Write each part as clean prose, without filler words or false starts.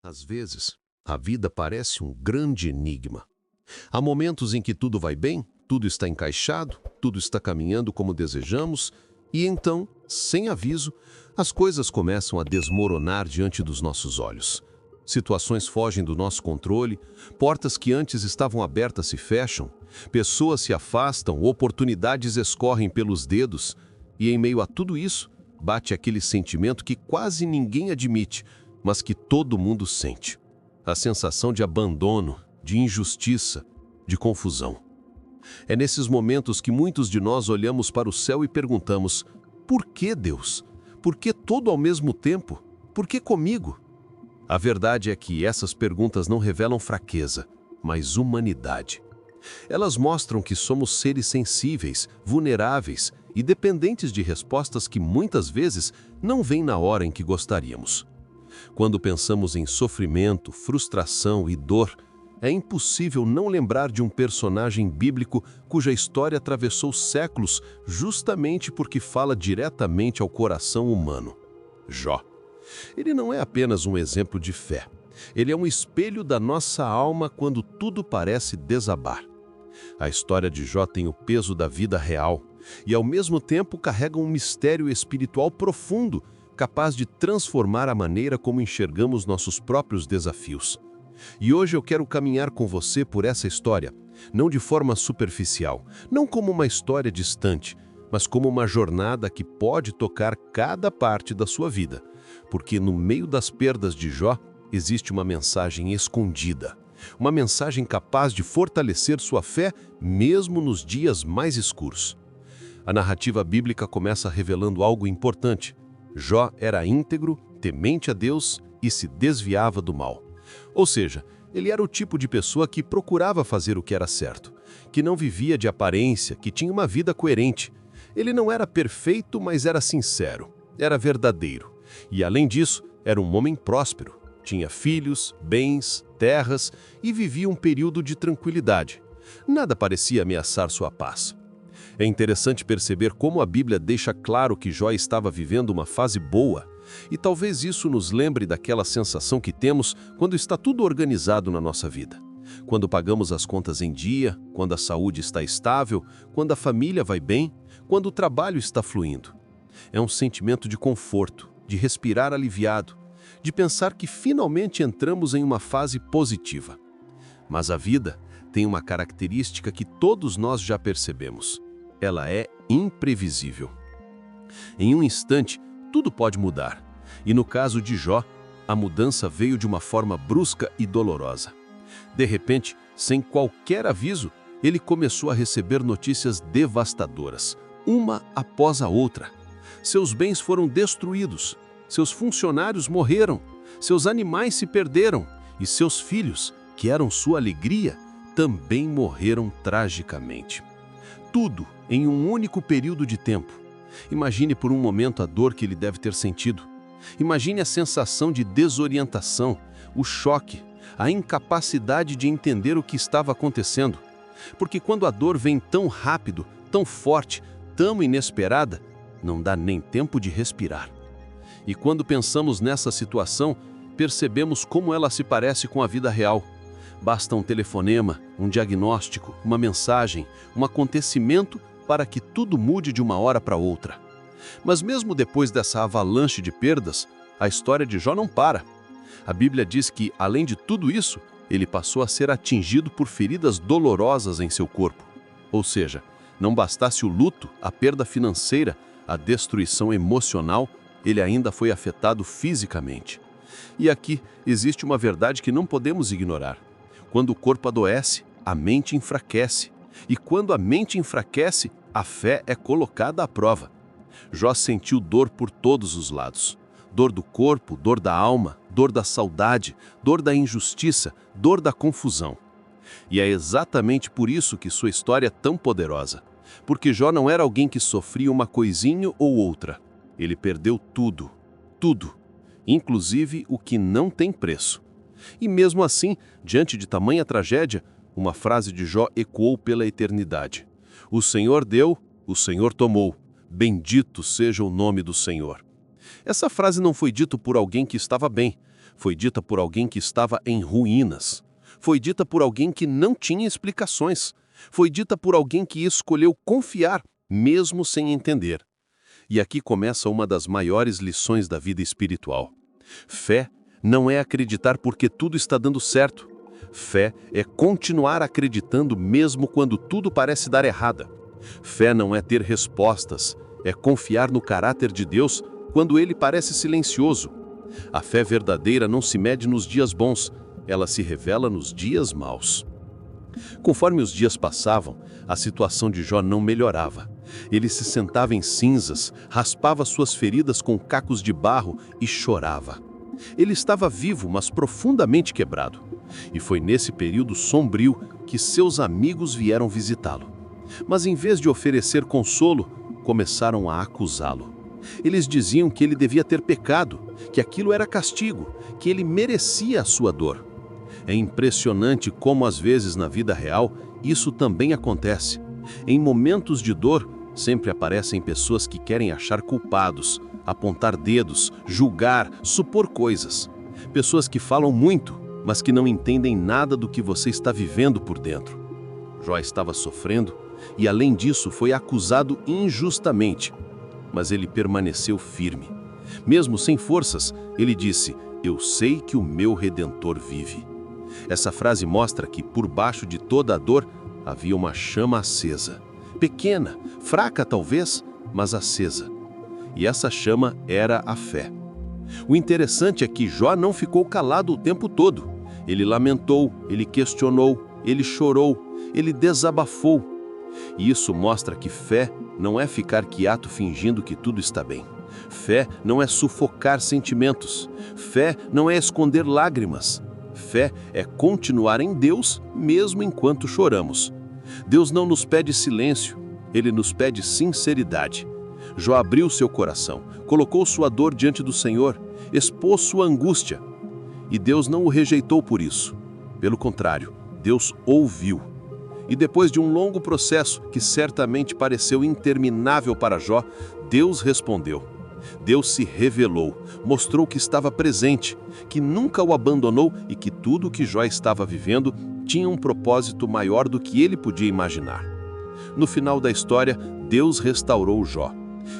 Às vezes, a vida parece um grande enigma. Há momentos em que tudo vai bem, tudo está encaixado, tudo está caminhando como desejamos, e então, sem aviso, as coisas começam a desmoronar diante dos nossos olhos. Situações fogem do nosso controle, portas que antes estavam abertas se fecham, pessoas se afastam, oportunidades escorrem pelos dedos, e em meio a tudo isso, bate aquele sentimento que quase ninguém admite, mas que todo mundo sente. A sensação de abandono, de injustiça, de confusão. É nesses momentos que muitos de nós olhamos para o céu e perguntamos: por que Deus? Por que tudo ao mesmo tempo? Por que comigo? A verdade é que essas perguntas não revelam fraqueza, mas humanidade. Elas mostram que somos seres sensíveis, vulneráveis e dependentes de respostas que muitas vezes não vêm na hora em que gostaríamos. Quando pensamos em sofrimento, frustração e dor, é impossível não lembrar de um personagem bíblico cuja história atravessou séculos justamente porque fala diretamente ao coração humano: Jó. Ele não é apenas um exemplo de fé. Ele é um espelho da nossa alma quando tudo parece desabar. A história de Jó tem o peso da vida real e, ao mesmo tempo, carrega um mistério espiritual profundo, capaz de transformar a maneira como enxergamos nossos próprios desafios. E hoje eu quero caminhar com você por essa história, não de forma superficial, não como uma história distante, mas como uma jornada que pode tocar cada parte da sua vida, porque no meio das perdas de Jó existe uma mensagem escondida, uma mensagem capaz de fortalecer sua fé mesmo nos dias mais escuros. A narrativa bíblica começa revelando algo importante. Jó era íntegro, temente a Deus e se desviava do mal. Ou seja, ele era o tipo de pessoa que procurava fazer o que era certo, que não vivia de aparência, que tinha uma vida coerente. Ele não era perfeito, mas era sincero, era verdadeiro. E, além disso, era um homem próspero. Tinha filhos, bens, terras e vivia um período de tranquilidade. Nada parecia ameaçar sua paz. É interessante perceber como a Bíblia deixa claro que Jó estava vivendo uma fase boa, e talvez isso nos lembre daquela sensação que temos quando está tudo organizado na nossa vida. Quando pagamos as contas em dia, quando a saúde está estável, quando a família vai bem, quando o trabalho está fluindo. É um sentimento de conforto, de respirar aliviado, de pensar que finalmente entramos em uma fase positiva. Mas a vida tem uma característica que todos nós já percebemos. Ela é imprevisível. Em um instante, tudo pode mudar. E no caso de Jó, a mudança veio de uma forma brusca e dolorosa. De repente, sem qualquer aviso, ele começou a receber notícias devastadoras, uma após a outra. Seus bens foram destruídos, seus funcionários morreram, seus animais se perderam e seus filhos, que eram sua alegria, também morreram tragicamente. Tudo em um único período de tempo. Imagine por um momento a dor que ele deve ter sentido. Imagine a sensação de desorientação, o choque, a incapacidade de entender o que estava acontecendo. Porque quando a dor vem tão rápido, tão forte, tão inesperada, não dá nem tempo de respirar. E quando pensamos nessa situação, percebemos como ela se parece com a vida real. Basta um telefonema, um diagnóstico, uma mensagem, um acontecimento para que tudo mude de uma hora para outra. Mas mesmo depois dessa avalanche de perdas, a história de Jó não para. A Bíblia diz que, além de tudo isso, ele passou a ser atingido por feridas dolorosas em seu corpo. Ou seja, não bastasse o luto, a perda financeira, a destruição emocional, ele ainda foi afetado fisicamente. E aqui existe uma verdade que não podemos ignorar. Quando o corpo adoece, a mente enfraquece. E quando a mente enfraquece, a fé é colocada à prova. Jó sentiu dor por todos os lados. Dor do corpo, dor da alma, dor da saudade, dor da injustiça, dor da confusão. E é exatamente por isso que sua história é tão poderosa. Porque Jó não era alguém que sofria uma coisinha ou outra. Ele perdeu tudo, tudo, inclusive o que não tem preço. E mesmo assim, diante de tamanha tragédia, uma frase de Jó ecoou pela eternidade: O Senhor deu, o Senhor tomou. Bendito seja o nome do Senhor. Essa frase não foi dita por alguém que estava bem. Foi dita por alguém que estava em ruínas. Foi dita por alguém que não tinha explicações. Foi dita por alguém que escolheu confiar, mesmo sem entender. E aqui começa uma das maiores lições da vida espiritual. Fé não é acreditar porque tudo está dando certo. Fé é continuar acreditando mesmo quando tudo parece dar errada. Fé não é ter respostas, é confiar no caráter de Deus quando ele parece silencioso. A fé verdadeira não se mede nos dias bons, ela se revela nos dias maus. Conforme os dias passavam, a situação de Jó não melhorava. Ele se sentava em cinzas, raspava suas feridas com cacos de barro e chorava. Ele estava vivo, mas profundamente quebrado. E foi nesse período sombrio que seus amigos vieram visitá-lo. Mas em vez de oferecer consolo, começaram a acusá-lo. Eles diziam que ele devia ter pecado, que aquilo era castigo, que ele merecia a sua dor. É impressionante como, às vezes, na vida real, isso também acontece. Em momentos de dor, sempre aparecem pessoas que querem achar culpados, apontar dedos, julgar, supor coisas. Pessoas que falam muito, mas que não entendem nada do que você está vivendo por dentro. Jó estava sofrendo e, além disso, foi acusado injustamente. Mas ele permaneceu firme. Mesmo sem forças, ele disse: "Eu sei que o meu Redentor vive." Essa frase mostra que, por baixo de toda a dor, havia uma chama acesa. Pequena, fraca talvez, mas acesa. E essa chama era a fé. O interessante é que Jó não ficou calado o tempo todo. Ele lamentou, ele questionou, ele chorou, ele desabafou. E isso mostra que fé não é ficar quieto fingindo que tudo está bem. Fé não é sufocar sentimentos. Fé não é esconder lágrimas. Fé é continuar em Deus mesmo enquanto choramos. Deus não nos pede silêncio, Ele nos pede sinceridade. Jó abriu seu coração, colocou sua dor diante do Senhor, expôs sua angústia. E Deus não o rejeitou por isso. Pelo contrário, Deus ouviu. E depois de um longo processo que certamente pareceu interminável para Jó, Deus respondeu. Deus se revelou, mostrou que estava presente, que nunca o abandonou e que tudo o que Jó estava vivendo tinha um propósito maior do que ele podia imaginar. No final da história, Deus restaurou Jó.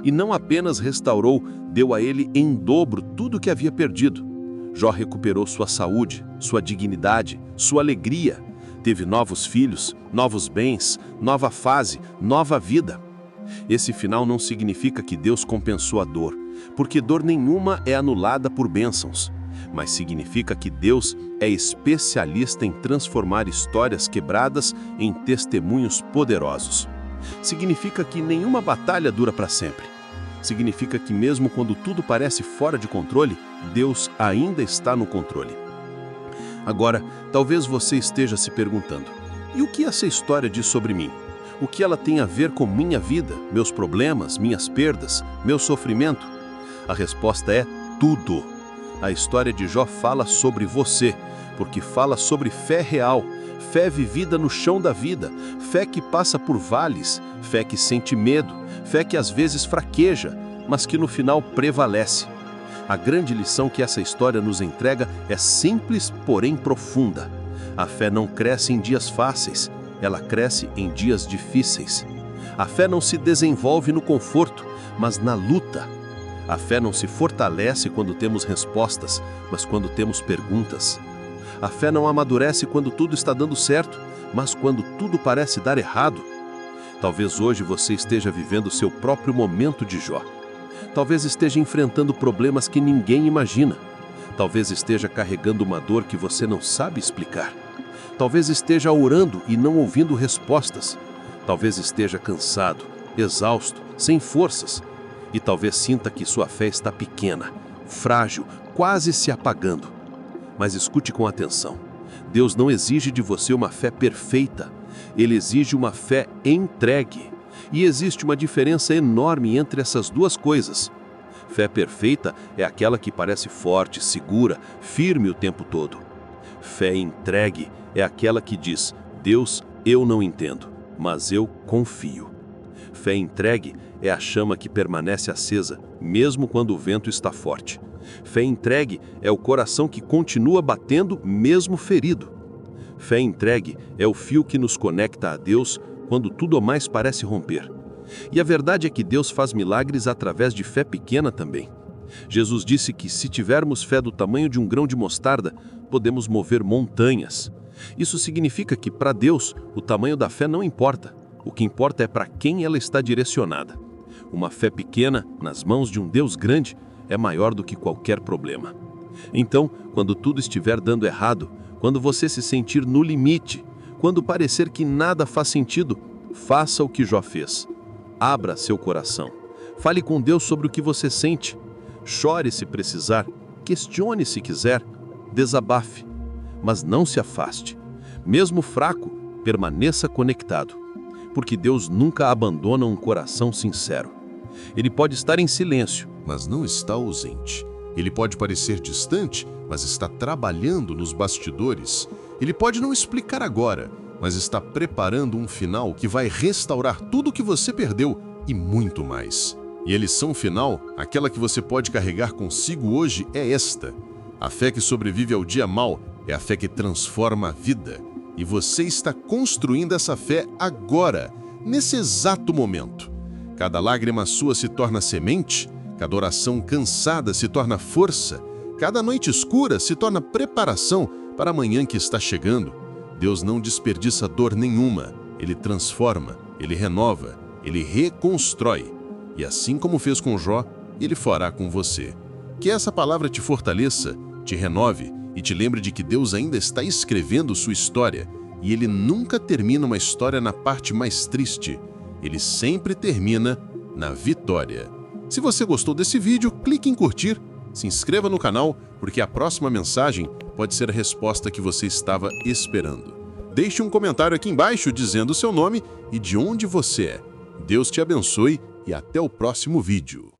E não apenas restaurou, deu a ele em dobro tudo o que havia perdido. Jó recuperou sua saúde, sua dignidade, sua alegria. Teve novos filhos, novos bens, nova fase, nova vida. Esse final não significa que Deus compensou a dor, porque dor nenhuma é anulada por bênçãos, mas significa que Deus é especialista em transformar histórias quebradas em testemunhos poderosos. Significa que nenhuma batalha dura para sempre. Significa que mesmo quando tudo parece fora de controle, Deus ainda está no controle. Agora, talvez você esteja se perguntando: e o que essa história diz sobre mim? O que ela tem a ver com minha vida, meus problemas, minhas perdas, meu sofrimento? A resposta é tudo. A história de Jó fala sobre você, porque fala sobre fé real, fé vivida no chão da vida, fé que passa por vales, fé que sente medo, fé que às vezes fraqueja, mas que no final prevalece. A grande lição que essa história nos entrega é simples, porém profunda. A fé não cresce em dias fáceis, ela cresce em dias difíceis. A fé não se desenvolve no conforto, mas na luta. A fé não se fortalece quando temos respostas, mas quando temos perguntas. A fé não amadurece quando tudo está dando certo, mas quando tudo parece dar errado. Talvez hoje você esteja vivendo seu próprio momento de Jó. Talvez esteja enfrentando problemas que ninguém imagina. Talvez esteja carregando uma dor que você não sabe explicar. Talvez esteja orando e não ouvindo respostas. Talvez esteja cansado, exausto, sem forças. E talvez sinta que sua fé está pequena, frágil, quase se apagando. Mas escute com atenção. Deus não exige de você uma fé perfeita. Ele exige uma fé entregue. E existe uma diferença enorme entre essas duas coisas. Fé perfeita é aquela que parece forte, segura, firme o tempo todo. Fé entregue é aquela que diz: Deus, eu não entendo, mas eu confio. Fé entregue é a chama que permanece acesa, mesmo quando o vento está forte. Fé entregue é o coração que continua batendo mesmo ferido. Fé entregue é o fio que nos conecta a Deus quando tudo mais parece romper. E a verdade é que Deus faz milagres através de fé pequena também. Jesus disse que se tivermos fé do tamanho de um grão de mostarda, podemos mover montanhas. Isso significa que para Deus o tamanho da fé não importa. O que importa é para quem ela está direcionada. Uma fé pequena nas mãos de um Deus grande é maior do que qualquer problema. Então, quando tudo estiver dando errado, quando você se sentir no limite, quando parecer que nada faz sentido, faça o que Jó fez. Abra seu coração. Fale com Deus sobre o que você sente. Chore se precisar. Questione se quiser. Desabafe. Mas não se afaste. Mesmo fraco, permaneça conectado. Porque Deus nunca abandona um coração sincero. Ele pode estar em silêncio, mas não está ausente. Ele pode parecer distante, mas está trabalhando nos bastidores. Ele pode não explicar agora, mas está preparando um final que vai restaurar tudo o que você perdeu e muito mais. E a lição final, aquela que você pode carregar consigo hoje, é esta. A fé que sobrevive ao dia mau é a fé que transforma a vida. E você está construindo essa fé agora, nesse exato momento. Cada lágrima sua se torna semente, cada oração cansada se torna força, cada noite escura se torna preparação para a manhã que está chegando. Deus não desperdiça dor nenhuma, Ele transforma, Ele renova, Ele reconstrói. E assim como fez com Jó, Ele fará com você. Que essa palavra te fortaleça, te renove e te lembre de que Deus ainda está escrevendo sua história e Ele nunca termina uma história na parte mais triste. Ele sempre termina na vitória. Se você gostou desse vídeo, clique em curtir, se inscreva no canal, porque a próxima mensagem pode ser a resposta que você estava esperando. Deixe um comentário aqui embaixo dizendo o seu nome e de onde você é. Deus te abençoe e até o próximo vídeo.